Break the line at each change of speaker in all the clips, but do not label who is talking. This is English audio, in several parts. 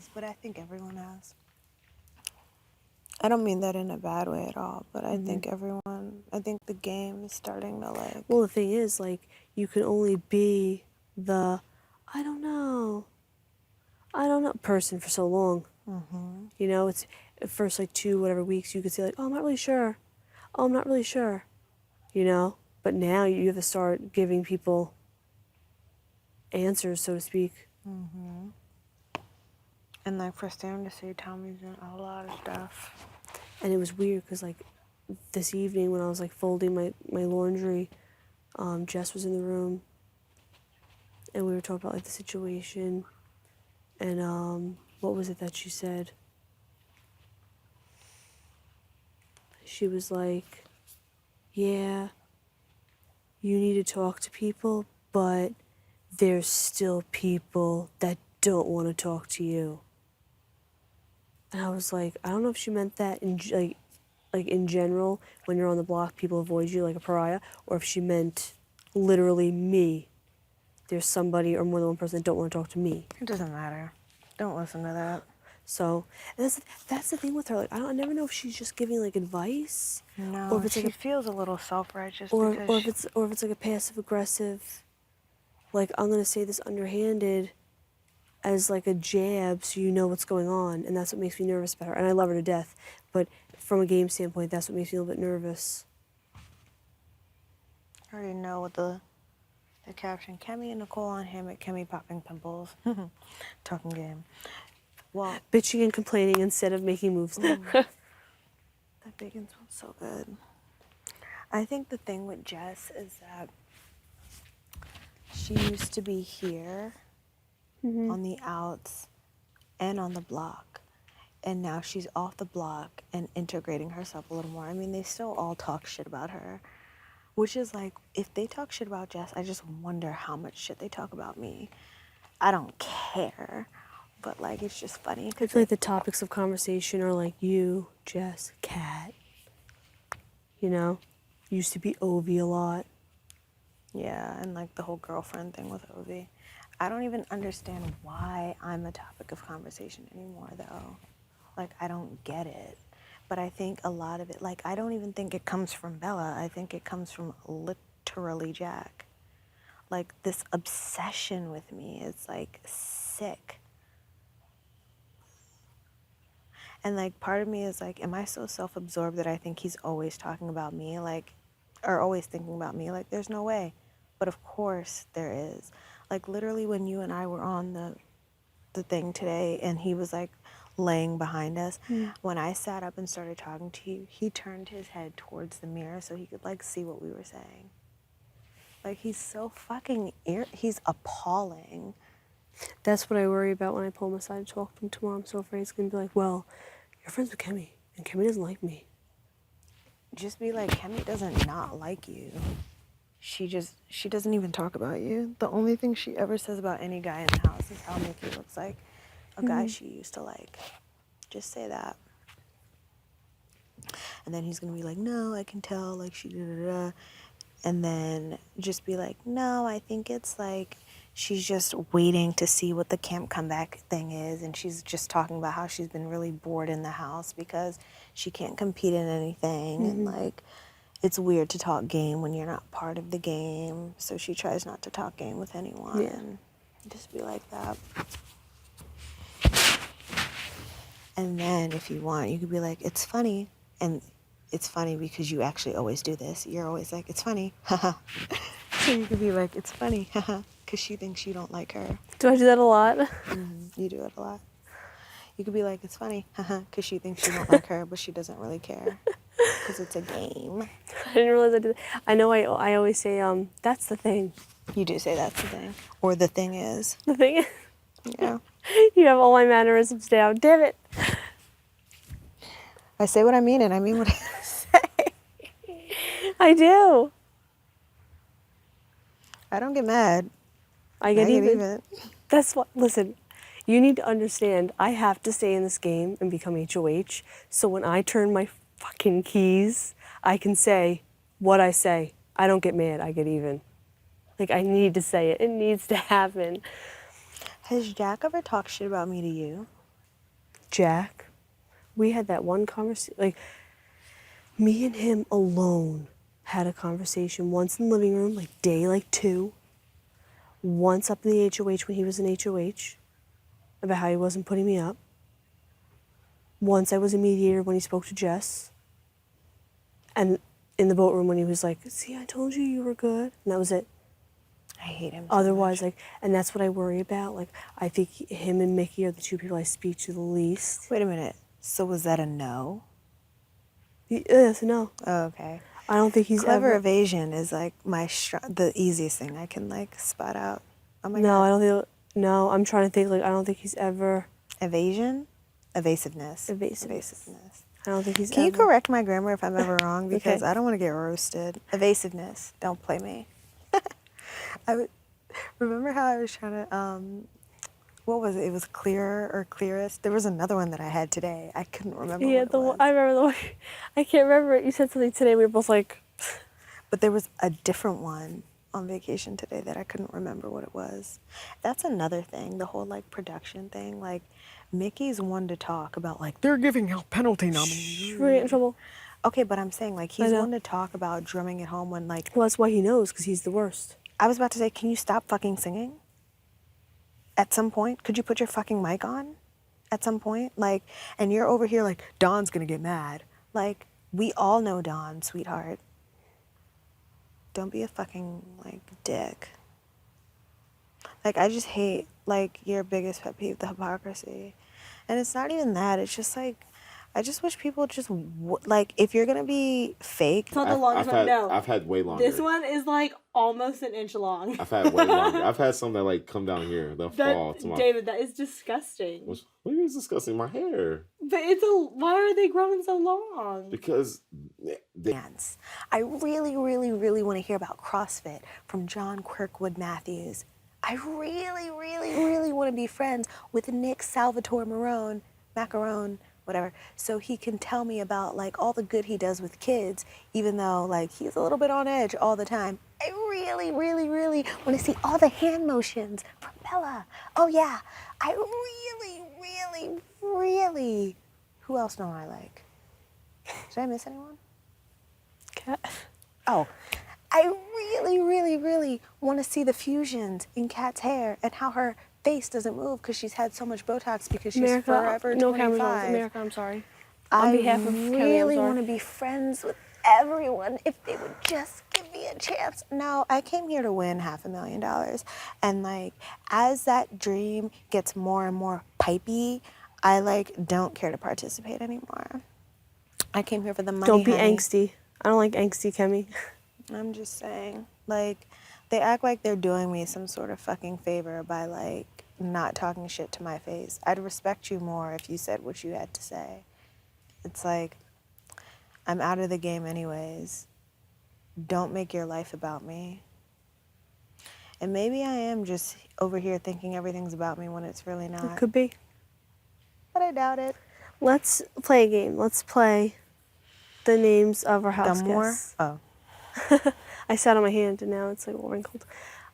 has, but I think everyone has. I don't mean that in a bad way at all, but I think I think the game is starting to like...
Well, the thing is, like, you can only be the, I don't know person for so long. You know, it's the first like 2 whatever weeks you could say like, oh, I'm not really sure. Oh, I'm not really sure. You know? But now you have to start giving people answers, so to speak.
And like for Sam to say Tommy's in a lot of stuff.
And it was weird because like this evening when I was like folding my laundry, Jess was in the room and we were talking about like the situation and what was it that she said? She was like, yeah, you need to talk to people, but there's still people that don't want to talk to you. And I was like, I don't know if she meant that in like in general, when you're on the block, people avoid you like a pariah, or if she meant literally me. There's somebody or more than one person that don't want to talk to me.
It doesn't matter. Don't listen to that.
So that's the thing with her. Like I never know if she's just giving like advice,
No,
or if it's
she
like
feels a little self-righteous
or
because
if it's like a passive aggressive. Like I'm gonna say this underhanded, as like a jab, so you know what's going on, and that's what makes me nervous about her. And I love her to death, but from a game standpoint, that's what makes me a little bit nervous.
I already know what the caption, Kemi and Nicole on Hammock, Kemi popping pimples. Talking game. Well,
Bitching and complaining instead of making moves.
that bacon smells so good. I think the thing with Jess is that she used to be here on the outs and on the block. And now she's off the block and integrating herself a little more. I mean, they still all talk shit about her. Which is like, if they talk shit about Jess, I just wonder how much shit they talk about me. I don't care. But like, it's just funny.
I feel like the topics of conversation are like you, Jess, Kat. You know? Used to be Ovi a lot.
Yeah, and like the whole girlfriend thing with Ovi. I don't even understand why I'm a topic of conversation anymore, though. Like, I don't get it. But I think a lot of it, like, I don't even think it comes from Bella. I think it comes from literally Jack. Like, this obsession with me is, like, sick. And, like, part of me is, like, am I so self-absorbed that I think he's always talking about me? Like, or always thinking about me? Like, there's no way. But, of course, there is. Like, literally, when you and I were on the thing today, and he was, like, laying behind us, when I sat up and started talking to you, he turned his head towards the mirror so he could, like, see what we were saying. Like, he's so fucking he's appalling.
That's what I worry about when I pull him aside to talk to him tomorrow. I'm so afraid he's going to be like, well, you're friends with Kemi, and Kemi doesn't like me.
Just be like, Kemi doesn't not like you. She doesn't even talk about you. The only thing she ever says about any guy in the house is how Mickey looks like a guy she used to like. Just say that. And then he's going to be like, no, I can tell, like, she da-da-da. And then just be like, no, I think it's like she's just waiting to see what the camp comeback thing is. And she's just talking about how she's been really bored in the house because she can't compete in anything. And, like, it's weird to talk game when you're not part of the game. So she tries not to talk game with anyone.
Yeah.
And just be like that. And then if you want, you could be like, it's funny. And it's funny because you actually always do this. You're always like, it's funny. Haha. So you could be like, it's funny. Haha. Because she thinks you don't like her.
Do I do that a lot?
You do it a lot. You could be like, it's funny. Haha. Because she thinks you don't like her, but she doesn't really care. Because it's a game.
I didn't realize I did that. I know I always say, that's the thing.
You do say that's the thing. Or the thing is.
The thing is,
Yeah.
you have all my mannerisms down. Damn it.
I say what I mean and I mean what I say.
I do.
I don't get mad.
I get even.
even.
That's what, listen, you need to understand, I have to stay in this game and become HOH, so when I turn my fucking keys, I can say what I say. I don't get mad, I get even. Like, I need to say it. It needs to happen.
Has Jack ever talked shit about me to you?
Jack, we had that one conversation, like, me and him alone had a conversation once in the living room, like day like 2, once up in the HOH when he was in HOH, about how he wasn't putting me up. Once I was a mediator when he spoke to Jess. And in the boat room when he was like, see, I told you were good. And that was it.
I hate him so
Otherwise,
much.
like, and that's what I worry about. Like, I think him and Mickey are the 2 people I speak to the least.
Wait a minute. So was that a no?
Yes, no.
Oh, okay.
I don't think he's
Clever
ever.
evasion is like the easiest thing I can like spot out. Oh my
No,
god.
I don't think. No, I'm trying to think. Like, I don't think he's ever
Evasion? Evasiveness.
evasiveness.
Evasiveness.
I don't think he's
Can
ever.
you correct my grammar if I'm ever wrong? Because
Okay.
I don't want to get roasted. Evasiveness. Don't play me. Remember how I was trying to, what was it? It was clearer or clearest. There was another one that I had today. I couldn't remember
Yeah,
what it was.
I remember the one. I can't remember it. You said something today. We were both like,
But there was a different one on vacation today that I couldn't remember what it was. That's another thing, the whole like production thing. Like Mickey's one to talk about like they're giving out penalty nominees.
we're getting in trouble.
Okay, but I'm saying like
I
he's
know.
one to talk about drumming it home when like
Well, that's why he knows, because he's the worst.
I was about to say, can you stop fucking singing? At some point, could you put your fucking mic on? At some point, like, and you're over here like Don's gonna get mad. Like we all know Don, sweetheart. Don't be a fucking like dick. Like I just hate like your biggest pet peeve, the hypocrisy, and it's not even that. It's just like I just wish people just like if you're gonna be fake.
It's not the longest one. No,
I've had way longer.
this one is like almost an inch long.
I've had way longer. I've had some that like come down here. They'll fall to my.
David, that is disgusting.
What is disgusting? My hair.
But why are they growing so long?
Because
Dance. I really, really, really want to hear about CrossFit from John Kirkwood Matthews. I really, really, really want to be friends with Nick Salvatore Macaron, whatever, so he can tell me about like all the good he does with kids, even though like he's a little bit on edge all the time. I really, really, really want to see all the hand motions from Bella. Oh yeah, I really, really, really. Who else don't I like? Did I miss anyone?
Cat.
Oh, I really, really, really want to see the fusions in Kat's hair and how her face doesn't move because she's had so much Botox because she's forever
no
25.
cameras on. America, I'm sorry. On
I
behalf of Kemi, I'm
really
sorry.
want to be friends with everyone if they would just give me a chance. No, I came here to win $500,000. And like, as that dream gets more and more pipey, I like don't care to participate anymore. I came here for the money.
Don't be
honey.
angsty. I don't like angsty, Kemi.
I'm just saying, like, they act like they're doing me some sort of fucking favor by, like, not talking shit to my face. I'd respect you more if you said what you had to say. It's like, I'm out of the game anyways. Don't make your life about me. And maybe I am just over here thinking everything's about me when it's really
It
not.
could be.
But I doubt it.
Let's play a game. Let's play the names of our house
Gummore?
guests.
Oh.
I sat on my hand and now it's like all wrinkled.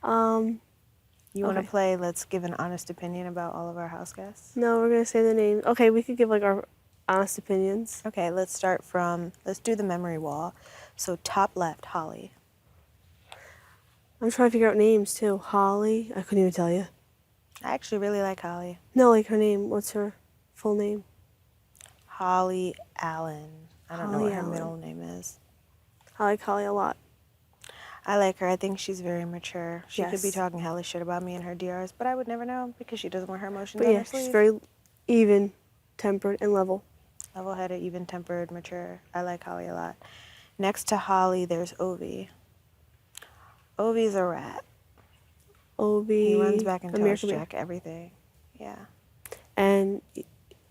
You want to
Okay.
play Let's Give an Honest Opinion about all of our house guests?
No, we're gonna say the names. Okay, we could give like our honest opinions.
Okay, let's do the memory wall. So top left, Holly.
I'm trying to figure out names too. Holly. I couldn't even tell you.
I actually really like Holly.
No, like her name. What's her full name?
Holly Allen. I don't know
Holly
what her
Allen.
middle name is.
I like Holly a lot.
I like her. I think she's very mature. She could be
Yes.
talking hellish shit about me in her DRs, but I would never know because she doesn't wear her emotions
But
on
yeah,
her sleeve.
she's very even, tempered, and level.
Level-headed, even-tempered, mature. I like Holly a lot. Next to Holly, there's Ovi. Ovi's a rat.
Obi.
He runs back and tells
American Bear.
Jack everything. Yeah.
And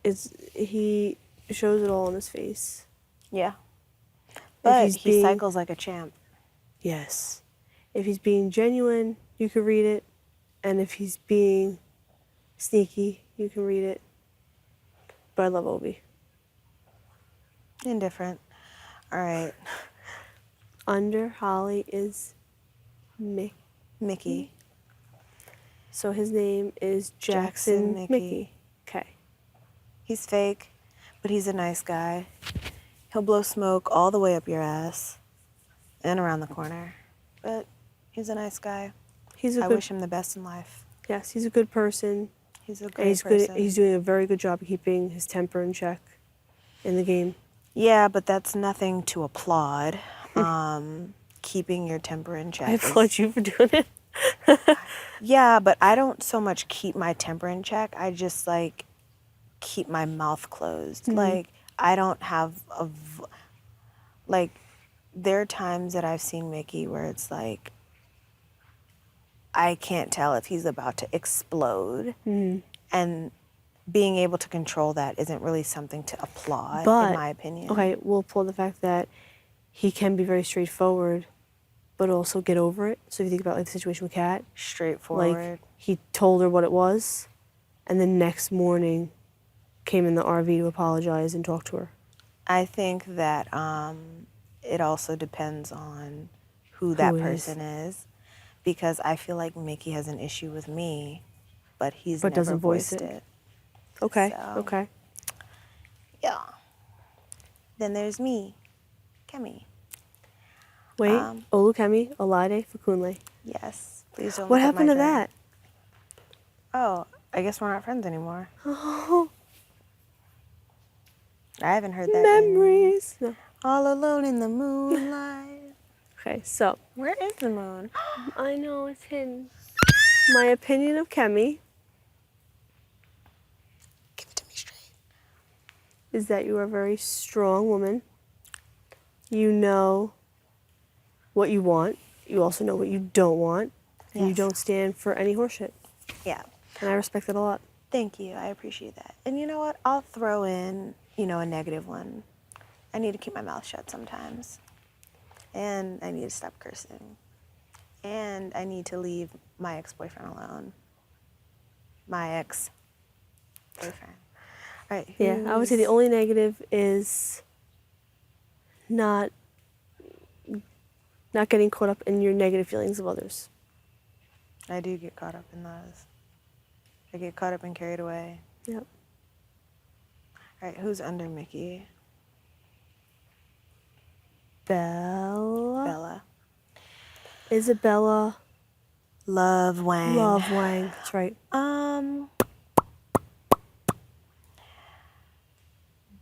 he shows it all on his face.
Yeah. But
he's
he
being-
cycles like a champ.
Yes. If he's being genuine, you can read it. And if he's being sneaky, you can read it. But I love Obi.
Indifferent. All right.
Under Holly is
Mickey.
So his name is Jackson
Jackson Mickey.
Mickey. Okay.
He's fake, but he's a nice guy. He'll blow smoke all the way up your ass and around the corner. But he's a nice guy.
He's a
I
good.
wish him the best in life.
Yes, he's a good person.
He's a
And
great
he's
person.
good. He's doing a very good job of keeping his temper in check in the game.
Yeah, but that's nothing to applaud. Keeping your temper in check.
I applaud you for doing it.
Yeah, but I don't so much keep my temper in check. I just like keep my mouth closed. Like I don't have like there are times that I've seen Mickey where it's like I can't tell if he's about to explode. And being able to control that isn't really something to applaud,
But
in my opinion.
okay, we'll pull the fact that he can be very straightforward, but also get over it. So if you think about like the situation with Kat,
Straightforward.
like he told her what it was, and the next morning came in the RV to apologize and talk to her.
I think that it also depends on who that
it is.
person is, because I feel like Mickey has an issue with me, but he's
But
never
doesn't voice
voiced
it.
it.
Okay.
So-
Okay.
Yeah. Then there's me, Kemi.
Wait. Olukemi, Olade, Fakunle.
Yes. Please don't.
What
look at
happened
my
to
friend.
that?
Oh, I guess we're not friends anymore.
Oh,
I haven't heard that.
memories. No.
All alone in the moonlight.
Okay, so
Where is the moon?
I know it's hidden. My opinion of Kemi
Give it to me straight.
is that you are a very strong woman. You know what you want. You also know what you don't want. And you
Yes.
don't stand for any horseshit.
Yeah.
And I respect that a lot.
Thank you. I appreciate that. And you know what? I'll throw in, a negative one. I need to keep my mouth shut sometimes. And I need to stop cursing. And I need to leave my ex-boyfriend alone. My ex-boyfriend. All right.
Yeah, I would say the
who's-
only negative is not getting caught up in your negative feelings of others.
I do get caught up in those. I get caught up and carried away.
Yep.
All right. Who's under Mickey?
Bella.
Bella.
Isabella.
Love Wang.
Love Wang. That's right.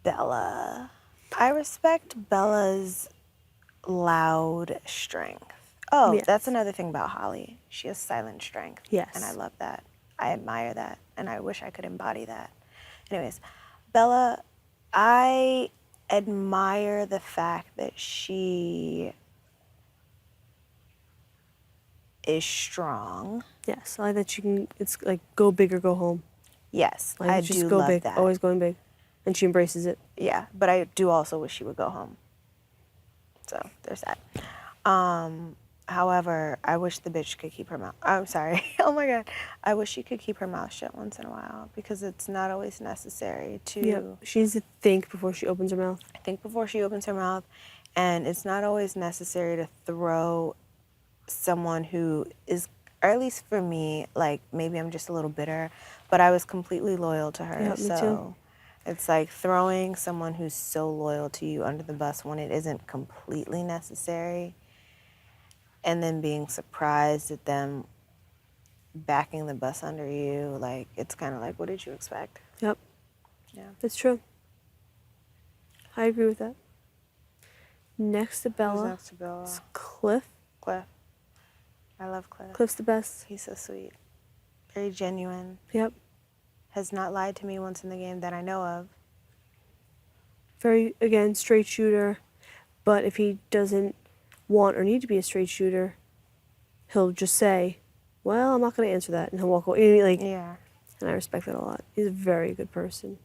Bella. I respect Bella's loud strength. Oh,
Yes.
that's another thing about Holly. She has silent strength.
Yes.
And I love that. I admire that. And I wish I could embody that. Anyways, Bella, I admire the fact that she is strong.
Yes, I like that you can, it's like go big or go home.
Yes,
Like
I
just
do
go
love
big,
that.
always going big. And she embraces it.
Yeah, but I do also wish she would go home. So there's that. However, I wish the bitch could keep her mouth. I'm sorry. Oh my God. I wish she could keep her mouth shut once in a while, because it's not always necessary to
Yep. She needs to think before she opens her mouth.
think before she opens her mouth. And it's not always necessary to throw someone who is, or at least for me, like maybe I'm just a little bitter, but I was completely loyal to her.
Yeah, me too.
So it's like throwing someone who's so loyal to you under the bus when it isn't completely necessary, and then being surprised at them backing the bus under you. Like, it's kind of like, what did you expect?
Yep.
Yeah.
That's true. I agree with that. Next to
Who's
Bella
next to Bella?
is Cliff.
Cliff. I love Cliff.
Cliff's the best.
He's so sweet. Very genuine.
Yep.
Has not lied to me once in the game that I know of.
Very, again, straight shooter. But if he doesn't want or need to be a straight shooter, he'll just say, well, I'm not going to answer that. And he'll walk away. Like,
Yeah.
and I respect that a lot. He's a very good person.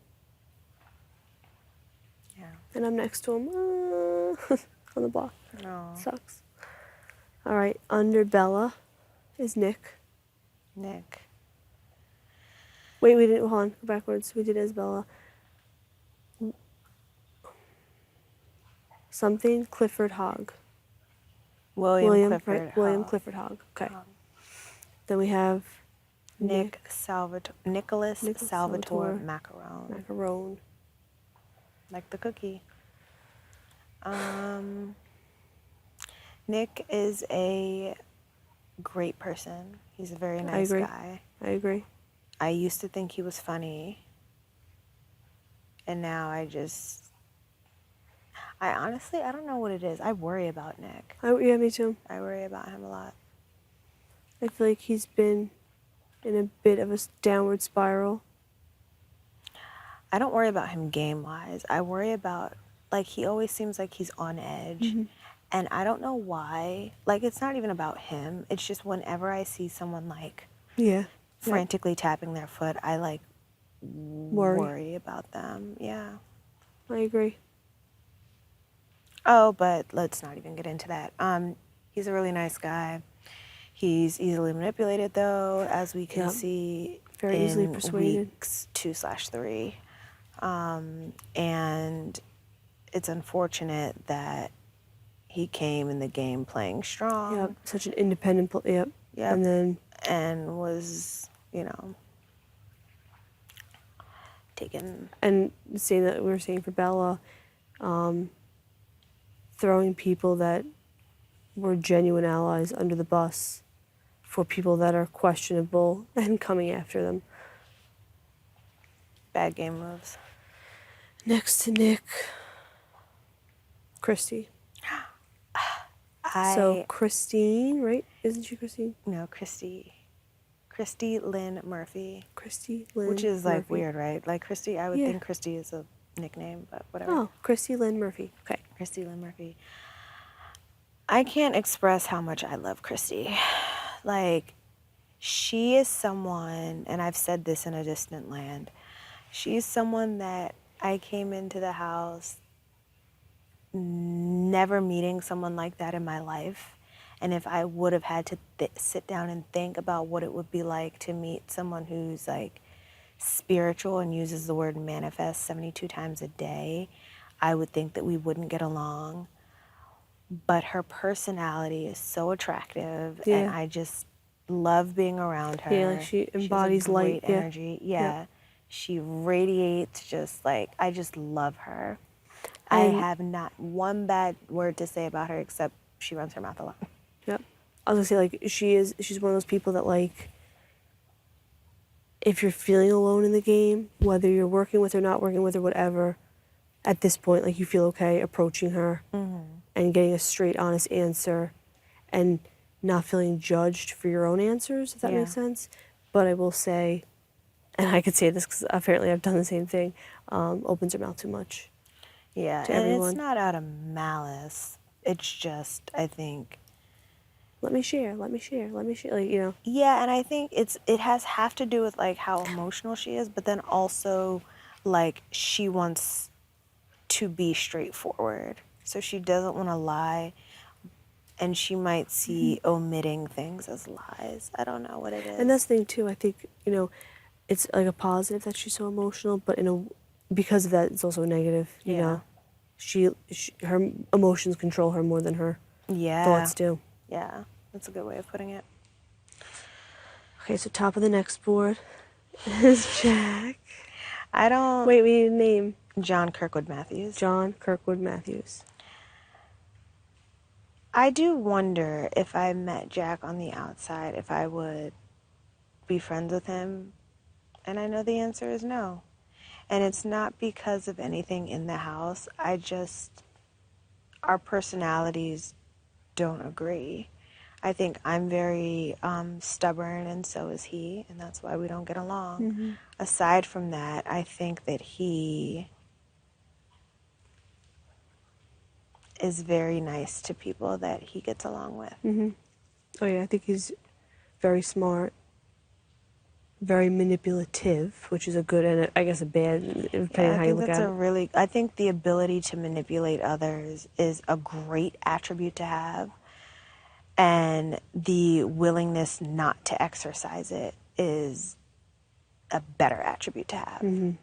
Yeah.
And I'm next to him on the block.
No.
Sucks. All right, under Bella is Nick.
Nick.
Wait, we didn't, hold on, go backwards. We did Isabella. Something Clifford Hogg.
William Clifford.
right? William
Hogg.
Clifford Hogg. Okay.
Hogg.
Then we have
Nicholas Salvatore
Salvatore
Macaron.
Macaron.
Like the cookie. Nick is a great person. He's a very nice guy.
I agree.
I used to think he was funny. And now I honestly, I don't know what it is. I worry about Nick.
Yeah, me too.
I worry about him a lot.
I feel like he's been in a bit of a downward spiral.
I don't worry about him game-wise. I worry about, like, he always seems like he's on edge.
Mm-hmm.
And I don't know why. Like, it's not even about him. It's just whenever I see someone, like,
Yeah.
frantically tapping their foot, I, like, worry about them. Yeah.
I agree.
Oh, but let's not even get into that. He's a really nice guy. He's easily manipulated, though, as we can see.
Very easily persuaded.
Weeks 2/3. And it's unfortunate that he came in the game playing strong.
Yep, such an independent Yep.
And was, taken.
And saying that we were saying for Bella, throwing people that were genuine allies under the bus for people that are questionable and coming after them.
Bad game moves.
Next to Nick, Christie. So Christine, right? Isn't she Christine?
No, Christie. Christie Lynn Murphy.
Christie Lynn
Which is,
Murphy.
like, weird, right? Like, Christie, I would think Christie is a nickname, but whatever.
Oh, Christie Lynn Murphy. Okay.
Christie Lynn Murphy. I can't express how much I love Christie. Like, she is someone, and I've said this in a distant land, she's someone that I came into the house never meeting someone like that in my life. And if I would have had to sit down and think about what it would be like to meet someone who's, like, spiritual and uses the word manifest 72 times a day, I would think that we wouldn't get along. But her personality is so attractive, and I just love being around her.
Yeah, like she embodies
she has a great
light.
energy. Yeah. She radiates just, like, I just love her. I have not one bad word to say about her except she runs her mouth a lot.
Yep. I was gonna say, like, she's one of those people that, like, if you're feeling alone in the game, whether you're working with her, not working with her, whatever, at this point, like, you feel okay approaching her and getting a straight, honest answer and not feeling judged for your own answers, if that makes sense. But I will say, and I could say this because apparently I've done the same thing, opens her mouth too much.
Yeah,
to
and
everyone.
it's not out of malice. It's just, I think...
Let me share, like,
Yeah, and I think it has have to do with, like, how emotional she is, but then also, like, she wants to be straightforward. So she doesn't want to lie, and she might see omitting things as lies. I don't know what it is.
And that's the thing, too. I think, it's, like, a positive that she's so emotional, but because of that, it's also a negative, you know? Her emotions control her more than her thoughts do.
Yeah, that's a good way of putting it.
Okay, so top of the next board is Jack.
I don't...
Wait, we need a name.
John Kirkwood Matthews.
John Kirkwood Matthews.
I do wonder if I met Jack on the outside, if I would be friends with him. And I know the answer is no. And it's not because of anything in the house. Our personalities don't agree. I think I'm very stubborn, and so is he, and that's why we don't get along. Aside from that, I think that he is very nice to people that he gets along with.
Oh, yeah, I think he's very smart, very manipulative, which is a good and I guess a bad, depending on how you look at it.
I think the ability to manipulate others is a great attribute to have, and the willingness not to exercise it is a better attribute to have.